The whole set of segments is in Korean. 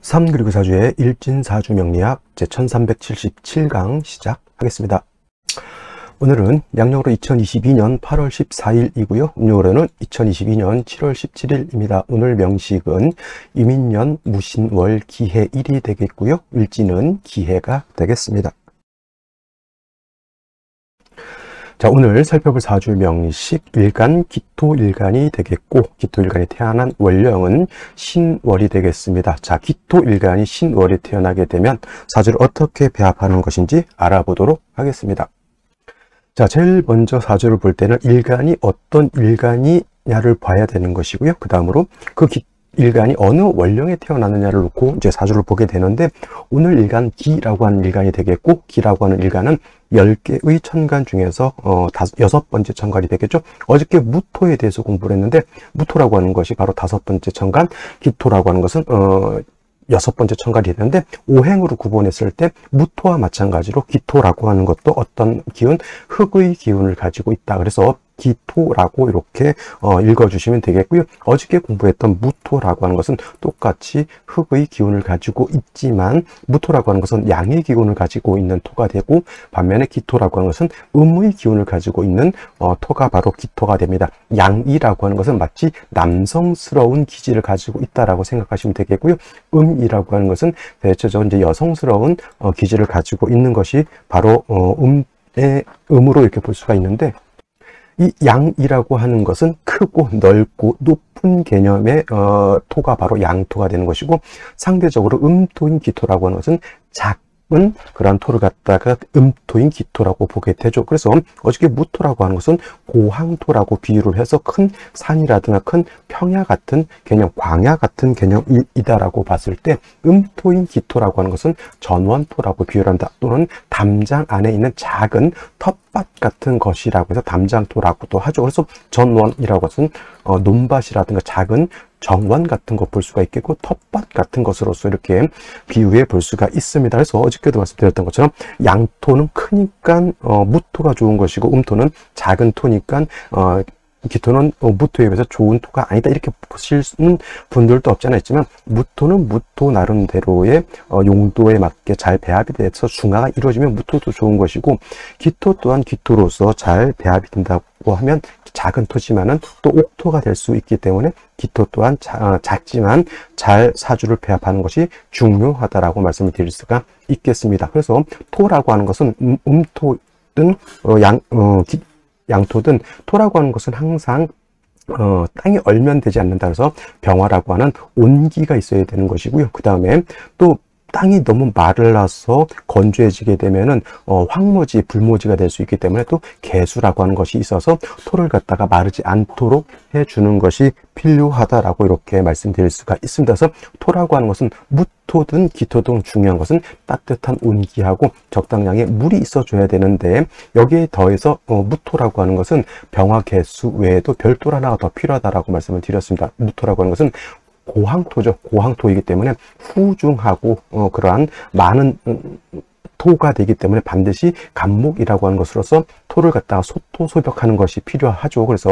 3 그리고 4주의 일진사주 명리학 제1377강 시작하겠습니다. 오늘은 양력으로 2022년 8월 14일이고요. 음력으로는 2022년 7월 17일입니다. 오늘 명식은 이민년 무신월 기해 1이 되겠고요. 일진은 기해가 되겠습니다. 자, 오늘 살펴볼 사주 명식 일간 기토일간이 되겠고, 기토일간이 태어난 월령은 신월이 되겠습니다. 자, 기토일간이 신월이 태어나게 되면 사주를 어떻게 배합하는 것인지 알아보도록 하겠습니다. 자, 제일 먼저 사주를 볼 때는 일간이 어떤 일간이냐를 봐야 되는 것이고요. 그 다음으로 그 일간이 어느 월령에 태어났느냐를 놓고 이제 사주를 보게 되는데, 오늘 일간 기라고 하는 일간이 되겠고, 기라고 하는 일간은 10개의 천간 중에서 6번째 천간이 되겠죠. 어저께 무토에 대해서 공부를 했는데, 무토라고 하는 것이 바로 5번째 천간, 기토라고 하는 것은 6번째 천간이 되는데, 오행으로 구분했을 때 무토와 마찬가지로 기토라고 하는 것도 어떤 기운, 흙의 기운을 가지고 있다. 그래서 기토라고 이렇게 읽어주시면 되겠고요. 어저께 공부했던 무토라고 하는 것은 똑같이 흙의 기운을 가지고 있지만, 무토라고 하는 것은 양의 기운을 가지고 있는 토가 되고, 반면에 기토라고 하는 것은 음의 기운을 가지고 있는 토가 바로 기토가 됩니다. 양이라고 하는 것은 마치 남성스러운 기질을 가지고 있다라고 생각하시면 되겠고요. 음이라고 하는 것은 대체적으로 이제 여성스러운 기질을 가지고 있는 것이 바로 음으로 이렇게 볼 수가 있는데, 이 양이라고 하는 것은 크고 넓고 높은 개념의 토가 바로 양토가 되는 것이고, 상대적으로 음토인 기토라고 하는 것은 작은 그런 토를 갖다가 음토인 기토라고 보게 되죠. 그래서 어저께 무토라고 하는 것은 고항토라고 비유를 해서 큰 산이라든가 큰 평야 같은 개념, 광야 같은 개념이다라고 봤을 때, 음토인 기토라고 하는 것은 전원토라고 비유를 한다. 또는 담장 안에 있는 작은 텃밭 같은 것이라고 해서 담장토라고도 하죠. 그래서 전원이라고 것은 논밭이라든가 작은 정원 같은 거 볼 수가 있겠고, 텃밭 같은 것으로서 이렇게 비유해 볼 수가 있습니다. 그래서 어저께도 말씀드렸던 것처럼 양토는 크니까 무토가 좋은 것이고, 음토는 작은 토니까 기토는 무토에 비해서 좋은 토가 아니다, 이렇게 보시는 분들도 없지 않아 있지만, 무토는 무토 나름대로의 용도에 맞게 잘 배합이 돼서 중화가 이루어지면 무토도 좋은 것이고, 기토 또한 기토로서 잘 배합이 된다고 하면 작은 토지만은 또 옥토가 될 수 있기 때문에 기토 또한 작지만 잘 사주를 배합하는 것이 중요하다라고 말씀을 드릴 수가 있겠습니다. 그래서 토라고 하는 것은 음토든 양토든 토라고 하는 것은 항상 땅이 얼면 되지 않는다. 그래서 병화라고 하는 온기가 있어야 되는 것이고요. 그 다음에 또 땅이 너무 마르라서 건조해지게 되면은 황무지, 불모지가 될 수 있기 때문에 또 개수라고 하는 것이 있어서 토를 갖다가 마르지 않도록 해주는 것이 필요하다라고 이렇게 말씀드릴 수가 있습니다. 그래서 토라고 하는 것은 무토든 기토든 중요한 것은 따뜻한 온기하고 적당량의 물이 있어줘야 되는데, 여기에 더해서 무토라고 하는 것은 병화 개수 외에도 별도로 하나가 더 필요하다라고 말씀을 드렸습니다. 무토라고 하는 것은 고항토죠. 고항토이기 때문에 후중하고 그러한 많은 토가 되기 때문에 반드시 간목이라고 하는 것으로서 토를 갖다가 소토소벽하는 것이 필요하죠. 그래서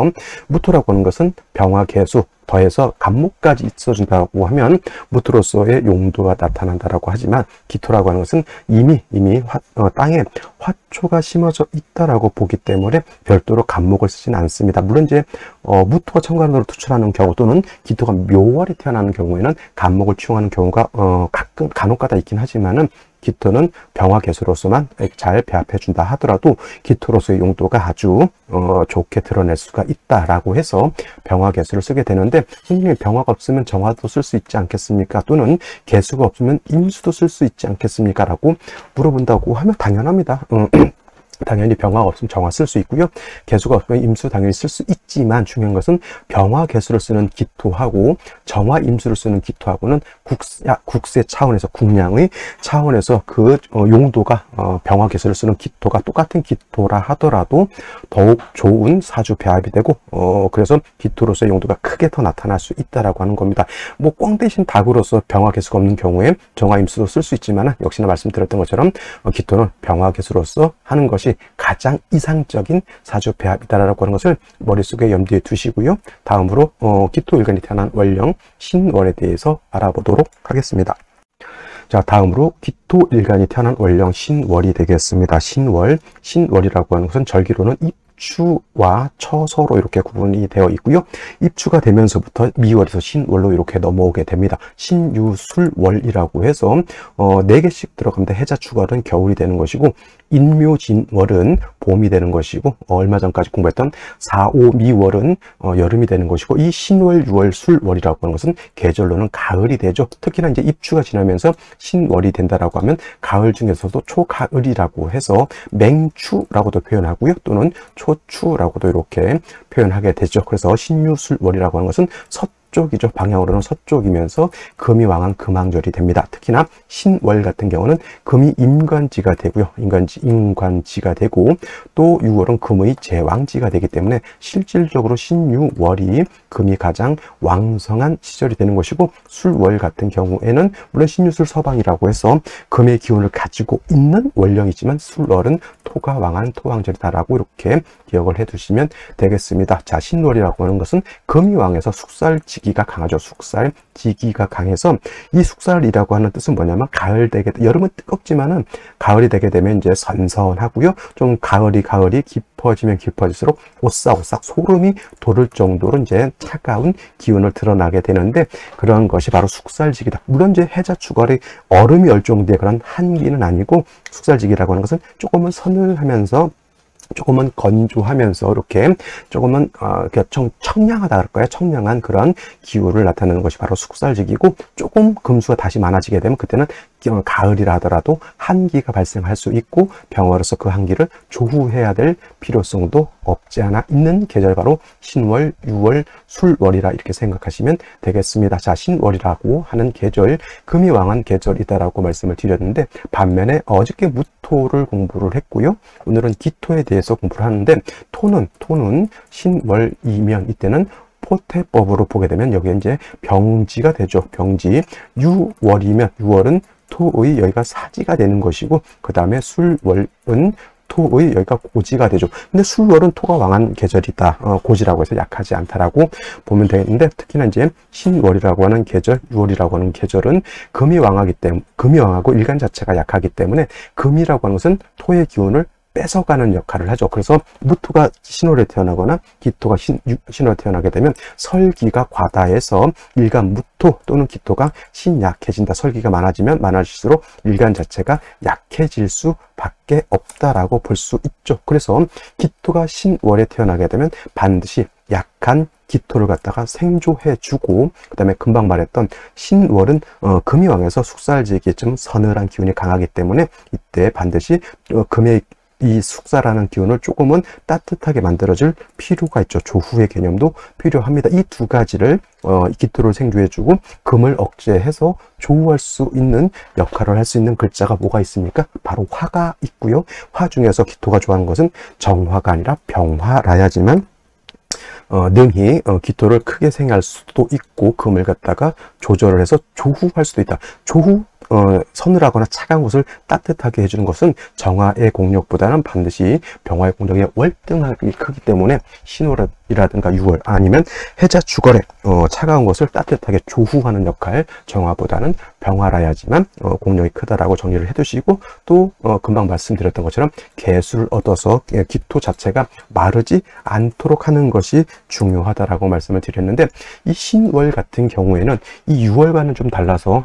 무토라고 하는 것은 병화 개수 더해서 간목까지 있어준다고 하면 무토로서의 용도가 나타난다라고 하지만, 기토라고 하는 것은 이미 땅에 화초가 심어져 있다라고 보기 때문에 별도로 간목을 쓰지는 않습니다. 물론 이제 무토가 천간으로 투출하는 경우 또는 기토가 묘월에 태어나는 경우에는 간목을 취용하는 경우가 가끔 간혹가다 있긴 하지만은, 기토는 병화 개수로서만 잘 배합해 준다 하더라도 기토로서의 용도가 아주 좋게 드러낼 수가 있다라고 해서 병화 개수를 쓰게 되는데, 선생님이 병화가 없으면 정화도 쓸 수 있지 않겠습니까? 또는 개수가 없으면 임수도 쓸 수 있지 않겠습니까? 라고 물어본다고 하면 당연합니다. 당연히 병화가 없으면 정화 쓸 수 있고요. 개수가 없으면 임수 당연히 쓸 수 있지만, 중요한 것은 병화 개수를 쓰는 기토하고 정화 임수를 쓰는 기토하고는 국세 차원에서, 국량의 차원에서 그 용도가 병화 개수를 쓰는 기토가 똑같은 기토라 하더라도 더욱 좋은 사주 배합이 되고, 그래서 기토로서의 용도가 크게 더 나타날 수 있다라고 하는 겁니다. 뭐 꽝 대신 닭으로서 병화 개수가 없는 경우에 정화 임수도 쓸 수 있지만, 역시나 말씀드렸던 것처럼 기토는 병화 개수로서 하는 것이 가장 이상적인 사주 배합이다라고 하는 것을 머릿속에 염두에 두시고요. 다음으로 기토일간이 태어난 월령 신월에 대해서 알아보도록 하겠습니다. 자, 다음으로 기토일간이 태어난 월령 신월이 되겠습니다. 신월이라고 하는 것은 절기로는 입추와 처서로 이렇게 구분이 되어 있고요. 입추가 되면서부터 미월에서 신월로 이렇게 넘어오게 됩니다. 신유술월이라고 해서 4개씩 들어갑니다. 해자 추월은 겨울이 되는 것이고, 인묘진월은 봄이 되는 것이고, 얼마 전까지 공부했던 사오미월은 여름이 되는 것이고, 이 신월, 유월, 술월이라고 하는 것은 계절로는 가을이 되죠. 특히나 이제 입추가 지나면서 신월이 된다라고 하면 가을 중에서도 초가을이라고 해서 맹추라고도 표현하고요. 또는 초추라고도 이렇게 표현하게 되죠. 그래서 신유술월이라고 하는 것은 서쪽이죠. 방향으로는 서쪽이면서 금이 왕한 금왕절이 됩니다. 특히나 신월 같은 경우는 금이 임관지가 되고요. 임관지가 되고, 또 유월은 금의 제왕지가 되기 때문에 실질적으로 신유월이 금이 가장 왕성한 시절이 되는 것이고, 술월 같은 경우에는 물론 신유술 서방이라고 해서 금의 기운을 가지고 있는 월령이지만 술월은 토가 왕한 토왕절이다라고 이렇게 기억을 해 두시면 되겠습니다. 자, 신월이라고 하는 것은 금이 왕해서 숙살지기가 강하죠. 숙살지기가 강해서, 이 숙살이라고 하는 뜻은 뭐냐면 가을 되게, 여름은 뜨겁지만은 가을이 되게 되면 이제 선선하고요. 좀 가을이 깊어지면 깊어질수록 오싹오싹 소름이 돋을 정도로 이제 차가운 기운을 드러나게 되는데, 그런 것이 바로 숙살지기다. 물론 이제 해자 추월이 얼음이 얼 정도의 그런 한기는 아니고, 숙살지기라고 하는 것은 조금은 서늘하면서 조금은 건조하면서 이렇게 조금은 청량하다 그럴까요? 청량한 그런 기후를 나타내는 것이 바로 숙살지기고, 조금 금수가 다시 많아지게 되면 그때는 가을이라 하더라도 한기가 발생할 수 있고, 병화로서 그 한기를 조후해야 될 필요성도 없지 않아 있는 계절, 바로 신월, 유월, 술월이라 이렇게 생각하시면 되겠습니다. 자, 신월이라고 하는 계절, 금이 왕한 계절이다라고 말씀을 드렸는데, 반면에 어저께 무토를 공부를 했고요. 오늘은 기토에 대해서 공부를 하는데, 토는 신월이면 이때는 포태법으로 보게 되면 여기에 이제 병지가 되죠. 병지. 유월은 토의 여기가 사지가 되는 것이고, 그 다음에 술월은 토의 여기가 고지가 되죠. 근데 술월은 토가 왕한 계절이다. 고지라고 해서 약하지 않다라고 보면 되는데, 특히나 이제 신월이라고 하는 계절, 유월이라고 하는 계절은 금이 왕하고 일간 자체가 약하기 때문에, 금이라고 하는 것은 토의 기운을 뺏어가는 역할을 하죠. 그래서 무토가 신월에 태어나거나 기토가 신월에 태어나게 되면 설기가 과다해서 일간 무토 또는 기토가 신약해진다. 설기가 많아지면 많아질수록 일간 자체가 약해질 수밖에 없다라고 볼 수 있죠. 그래서 기토가 신월에 태어나게 되면 반드시 약한 기토를 갖다가 생조해주고, 그 다음에 금방 말했던 신월은 금이 왕해서 숙살지기에 좀 서늘한 기운이 강하기 때문에 이때 반드시 금의 이 숙사라는 기운을 조금은 따뜻하게 만들어줄 필요가 있죠. 조후의 개념도 필요합니다. 이 두 가지를 기토를 생조해주고 금을 억제해서 조후할 수 있는 역할을 할 수 있는 글자가 뭐가 있습니까? 바로 화가 있고요. 화 중에서 기토가 좋아하는 것은 정화가 아니라 병화라야지만 능히 기토를 크게 생할 수도 있고, 금을 갖다가 조절을 해서 조후할 수도 있다. 서늘하거나 차가운 것을 따뜻하게 해주는 것은 정화의 공력보다는 반드시 병화의 공력이 월등하게 크기 때문에, 신월이라든가 유월 아니면 해자 추월에 차가운 것을 따뜻하게 조후하는 역할, 정화보다는 병화라야지만 공력이 크다라고 정리를 해두시고, 또 금방 말씀드렸던 것처럼 개수를 얻어서 기토 자체가 마르지 않도록 하는 것이 중요하다라고 말씀을 드렸는데, 이 신월 같은 경우에는 이 유월과는 좀 달라서,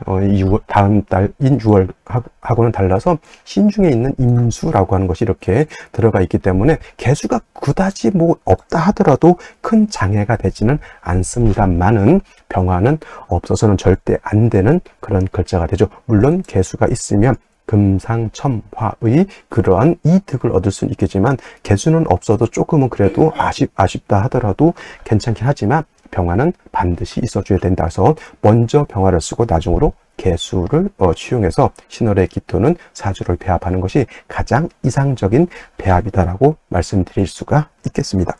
다음 달인 유월하고는 달라서 신중에 있는 임수라고 하는 것이 이렇게 들어가 있기 때문에, 개수가 그다지 뭐 없다 하더라도 큰 장애가 되지는 않습니다만은, 병화는 없어서는 절대 안 되는 그런 글자가 되죠. 물론 개수가 있으면 금상첨화의 그러한 이득을 얻을 수는 있겠지만, 개수는 없어도 조금은 그래도 아쉽다 하더라도 괜찮긴 하지만, 병화는 반드시 있어줘야 된다 해서 먼저 병화를 쓰고 나중으로 개수를 취용해서 신월의 기토는 사주를 배합하는 것이 가장 이상적인 배합이다라고 말씀드릴 수가 있겠습니다.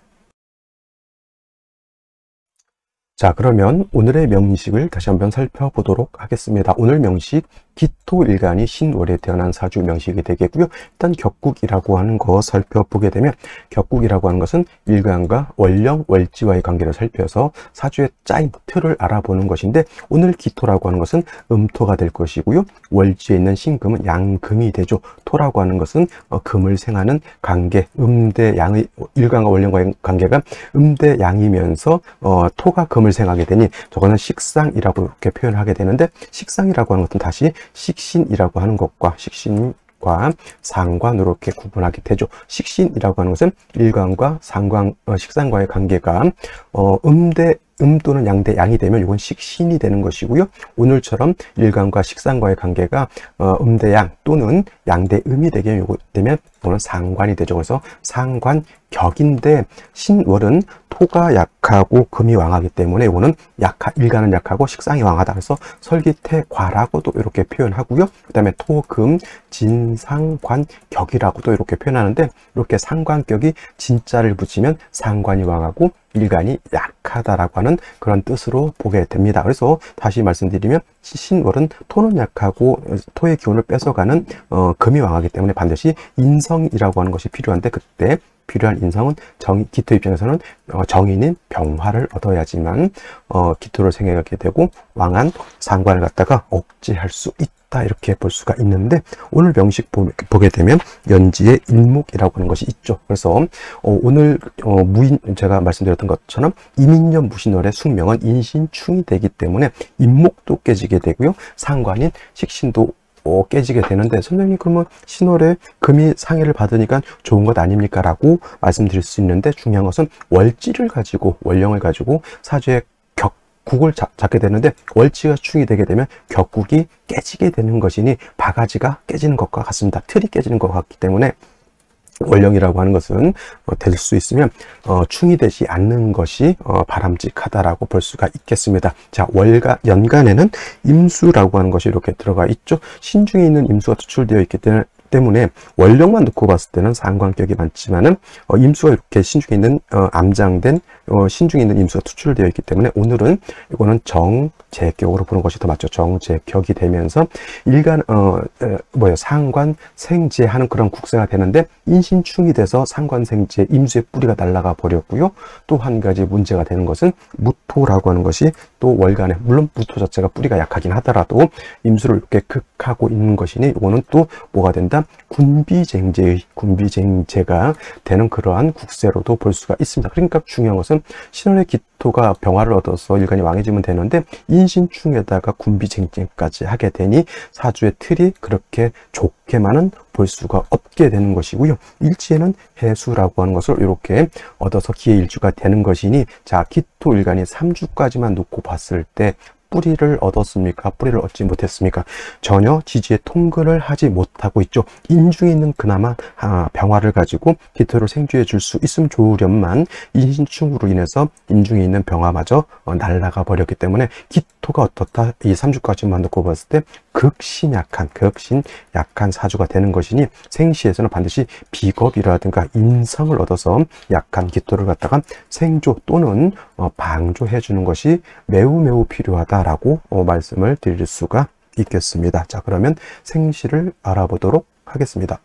자, 그러면 오늘의 명식을 다시 한번 살펴보도록 하겠습니다. 오늘 명식, 기토일간이 신월에 태어난 사주 명식이 되겠고요. 일단 격국이라고 하는 거 살펴보게 되면, 격국이라고 하는 것은 일간과 월령, 월지와의 관계를 살펴서 사주의 짜임, 틀을 알아보는 것인데, 오늘 기토라고 하는 것은 음토가 될 것이고요. 월지에 있는 신금은 양금이 되죠. 토라고 하는 것은 금을 생하는 관계, 음대 양의, 일간과 월령과의 관계가 음대 양이면서 토가 금을 생하게 되니 저거는 식상이라고 이렇게 표현하게 되는데, 식상이라고 하는 것은 다시 식신이라고 하는 것과 식신과 상관으로 이렇게 구분하게 되죠. 식신이라고 하는 것은 일간과 상관, 식상과의 관계가 음 또는 양대 양이 되면 이건 식신이 되는 것이고요. 오늘처럼 일간과 식상과의 관계가 음대 양 또는 양대 음이 되면 이거는 상관이 되죠. 그래서 상관격인데, 신월은 토가 약하고 금이 왕하기 때문에 이거는 일간은 약하고 식상이 왕하다. 그래서 설기태과라고도 이렇게 표현하고요. 그 다음에 토, 금, 진상관격이라고도 이렇게 표현하는데, 이렇게 상관격이 진자를 붙이면 상관이 왕하고 일간이 약하다라고 하는 그런 뜻으로 보게 됩니다. 그래서 다시 말씀드리면, 신월은 토는 약하고 토의 기운을 뺏어가는 금이 왕하기 때문에 반드시 인성이라고 하는 것이 필요한데, 그때 필요한 인성은 기토 입장에서는 정인인 병화를 얻어야지만 기토를 생각하게 되고 왕한 상관을 갖다가 억제할 수 있다, 이렇게 볼 수가 있는데, 오늘 명식 보게 되면 연지의 인목이라고 하는 것이 있죠. 그래서 오늘 제가 말씀드렸던 것처럼 이민년 무신월의 숙명은 인신충이 되기 때문에 인목도 깨지게 되고요. 상관인 식신도 깨지게 되는데, 선생님 그러면 신월에 금이 상해를 받으니까 좋은 것 아닙니까? 라고 말씀드릴 수 있는데, 중요한 것은 월지를 가지고, 월령을 가지고 사주의 격국을 잡게 되는데, 월지가 충이 되게 되면 격국이 깨지게 되는 것이니 바가지가 깨지는 것과 같습니다. 틀이 깨지는 것 같기 때문에 월령이라고 하는 것은 될 수 있으면 충이 되지 않는 것이 바람직하다라고 볼 수가 있겠습니다. 자, 연간에는 임수라고 하는 것이 이렇게 들어가 있죠. 신중에 있는 임수가 투출되어 있기 때문에 월령만 놓고 봤을 때는 상관격이 많지만은 임수가 이렇게 신중에 있는 암장된 신중에 있는 임수가 투출되어 있기 때문에 오늘은 이거는 정제격으로 보는 것이 더 맞죠. 정제격이 되면서 상관생제하는 그런 국세가 되는데, 인신충이 돼서 상관생제 임수의 뿌리가 날아가 버렸고요. 또 한 가지 문제가 되는 것은 무토라고 하는 것이 또 월간에, 물론 무토 자체가 뿌리가 약하긴 하더라도 임수를 이렇게 극하고 있는 것이니 이거는 또 뭐가 된다? 군비쟁제가 되는 그러한 국세로도 볼 수가 있습니다. 그러니까 중요한 것은 신월의 기토가 병화를 얻어서 일간이 왕해지면 되는데, 인신충에다가 군비쟁제까지 하게 되니 사주의 틀이 그렇게 좋게만은 볼 수가 없게 되는 것이고요. 일지에는 해수라고 하는 것을 이렇게 얻어서 기해일주가 되는 것이니, 자, 기토 일간이 3주까지만 놓고 봤을 때 뿌리를 얻었습니까? 뿌리를 얻지 못했습니까? 전혀 지지의 통근을 하지 못하고 있죠. 인중에 있는 그나마 병화를 가지고 기토를 생주해 줄 수 있으면 좋으련만 인신충으로 인해서 인중에 있는 병화마저 날아가 버렸기 때문에 기토가 어떻다? 이 3주까지만 놓고 봤을 때 극신 약한 사주가 되는 것이니, 생시에서는 반드시 비겁이라든가 인성을 얻어서 약한 기토를 갖다가 생조 또는 방조해 주는 것이 매우 필요하다라고 말씀을 드릴 수가 있겠습니다. 자, 그러면 생시를 알아보도록 하겠습니다.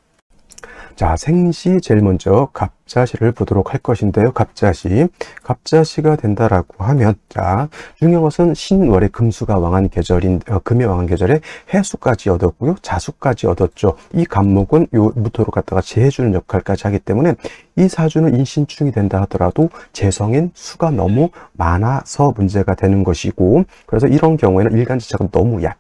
자, 생시 제일 먼저 갑자시를 보도록 할 것인데요. 갑자시가 된다라고 하면, 자, 중요한 것은 신월의 금수가 왕한 계절인 금이 왕한 계절에 해수까지 얻었고요, 자수까지 얻었죠. 이 간목은 요 무토로 갖다가 제해주는 역할까지 하기 때문에 이 사주는 인신충이 된다 하더라도 재성인 수가 너무 많아서 문제가 되는 것이고, 그래서 이런 경우에는 일간지차가 너무 약하죠.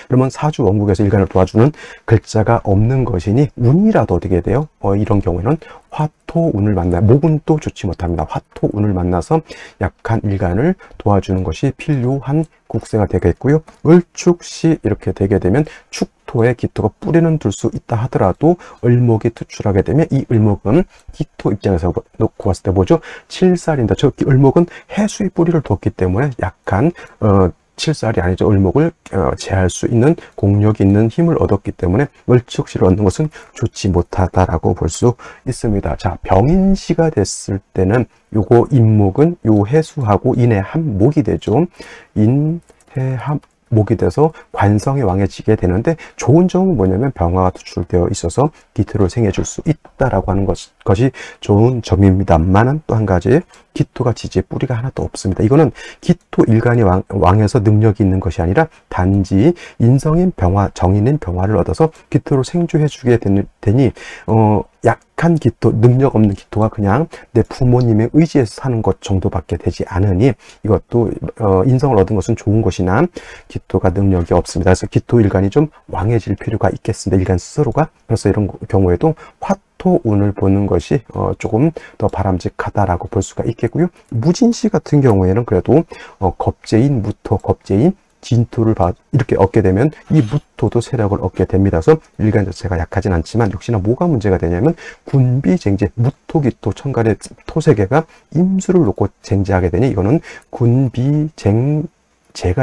그러면 사주 원국에서 일간을 도와주는 글자가 없는 것이니 운이라도 어떻게 돼요? 이런 경우에는 화토운을 목은 또 좋지 못합니다. 화토운을 만나서 약한 일간을 도와주는 것이 필요한 국세가 되겠고요. 을축시 이렇게 되게 되면 축토에 기토가 뿌리는 둘 수 있다 하더라도 을목이 투출하게 되면, 이 을목은 기토 입장에서 놓고 봤을 때 뭐죠? 칠살인데, 저 을목은 해수의 뿌리를 뒀기 때문에 약한 칠살이 아니죠. 을목을 제할 수 있는 공력이 있는 힘을 얻었기 때문에 을축시를 얻는 것은 좋지 못하다라고 볼 수 있습니다. 자, 병인시가 됐을 때는 요거 인목은 요 해수하고 인해합목이 되죠. 인해합 목이 돼서 관성이 왕해지게 되는데, 좋은 점은 뭐냐면 병화가 투출되어 있어서 기토를 생해줄 수 있다라고 하는 것이 좋은 점입니다만은, 또 한 가지 기토가 지지에 뿌리가 하나도 없습니다. 이거는 기토 일간이 왕해서 능력이 있는 것이 아니라 단지 인성인 병화, 정인인 병화를 얻어서 기토를 생주해 주게 되니 약한 기토, 능력 없는 기토가 그냥 내 부모님의 의지에서 사는 것 정도밖에 되지 않으니, 이것도 인성을 얻은 것은 좋은 것이나 기토가 능력이 없습니다. 그래서 기토 일간이 좀 왕해질 필요가 있겠습니다. 일간 스스로가. 그래서 이런 경우에도 화토운을 보는 것이 조금 더 바람직하다라고 볼 수가 있겠고요. 무진시 같은 경우에는 그래도 겁재인, 무토, 겁재인, 진토를 이렇게 얻게 되면 이 무토도 세력을 얻게 됩니다. 그래서 일간 자체가 약하진 않지만, 역시나 뭐가 문제가 되냐면 군비쟁제, 무토기토 천간의 토세계가 임수를 놓고 쟁제하게 되니, 이거는 군비쟁제가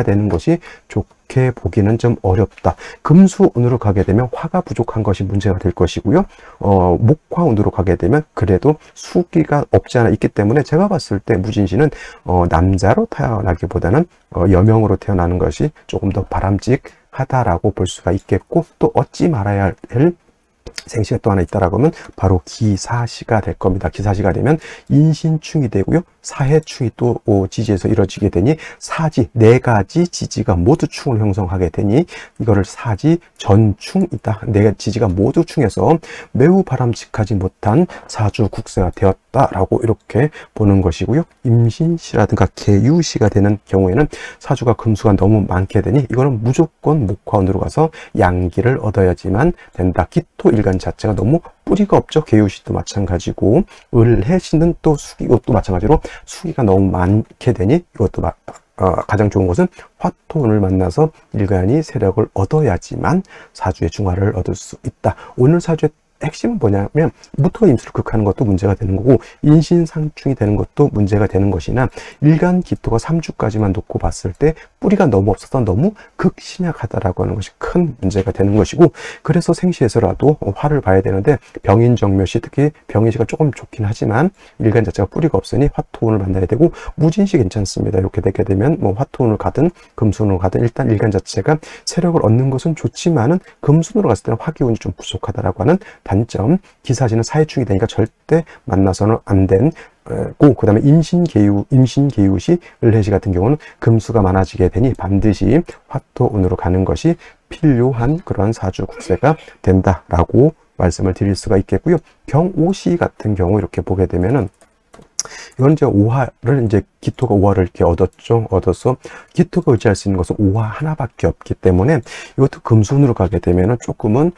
되는 것이 좋게 보기는 좀 어렵다. 금수운으로 가게 되면 화가 부족한 것이 문제가 될 것이고요. 목화운으로 가게 되면 그래도 수기가 없지 않아 있기 때문에, 제가 봤을 때 무진시는 남자로 태어나기보다는 여명으로 태어나는 것이 조금 더 바람직하다라고 볼 수가 있겠고, 또 얻지 말아야 할 생시가 또 하나 있다라고 하면 바로 기사시가 될 겁니다. 기사시가 되면 인신충이 되고요. 사해충이 또 지지에서 이루어지게 되니, 사지, 네 가지 지지가 모두 충을 형성하게 되니, 이거를 사지 전충이다. 네 지지가 모두 충해서 매우 바람직하지 못한 사주 국세가 되었다라고 이렇게 보는 것이고요. 임신시라든가 계유시가 되는 경우에는 사주가 금수가 너무 많게 되니, 이거는 무조건 목화운으로 가서 양기를 얻어야지만 된다. 기토 일간 자체가 너무 뿌리가 없죠. 계유시도 마찬가지고, 을해시는 또 이것도 마찬가지로 수기가 너무 많게 되니, 이것도 가장 좋은 것은 화토운을 만나서 일간이 세력을 얻어야지만 사주의 중화를 얻을 수 있다. 오늘 사주의 핵심은 뭐냐면, 무토가 임수를 극하는 것도 문제가 되는 거고, 인신상충이 되는 것도 문제가 되는 것이나, 일간 기토가 3주까지만 놓고 봤을 때 뿌리가 너무 없어서 너무 극심약하다라고 하는 것이 큰 문제가 되는 것이고, 그래서 생시에서라도 화를 봐야 되는데, 병인정묘시, 특히 병인시가 조금 좋긴 하지만 일간 자체가 뿌리가 없으니 화토운을 만나야 되고, 무진시 괜찮습니다. 이렇게 되게 되면 뭐 화토운을 가든 금수운으로 가든 일단 일간 자체가 세력을 얻는 것은 좋지만은, 금수운으로 갔을 때는 화기운이 좀 부족하다라고 하는 단점. 기사시는 사해충이 되니까 절대 만나서는 안 된 고, 그 다음에 임신계유시, 을해시 같은 경우는 금수가 많아지게 되니 반드시 화토운으로 가는 것이 필요한 그러한 사주 국세가 된다라고 말씀을 드릴 수가 있겠고요. 경오시 같은 경우 이렇게 보게 되면은, 이건 이제 오화를, 이제 기토가 오화를 이렇게 얻어서 기토가 의지할 수 있는 것은 오화 하나밖에 없기 때문에, 이것도 금수운으로 가게 되면은 조금은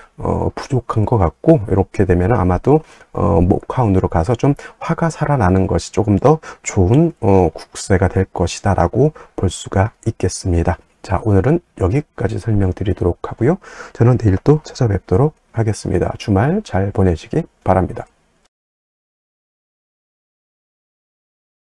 부족한 것 같고, 이렇게 되면은 아마도 목화운으로 가서 좀 화가 살아나는 것이 조금 더 좋은 국세가 될 것이다라고 볼 수가 있겠습니다. 자, 오늘은 여기까지 설명드리도록 하고요. 저는 내일 또 찾아뵙도록 하겠습니다. 주말 잘 보내시기 바랍니다.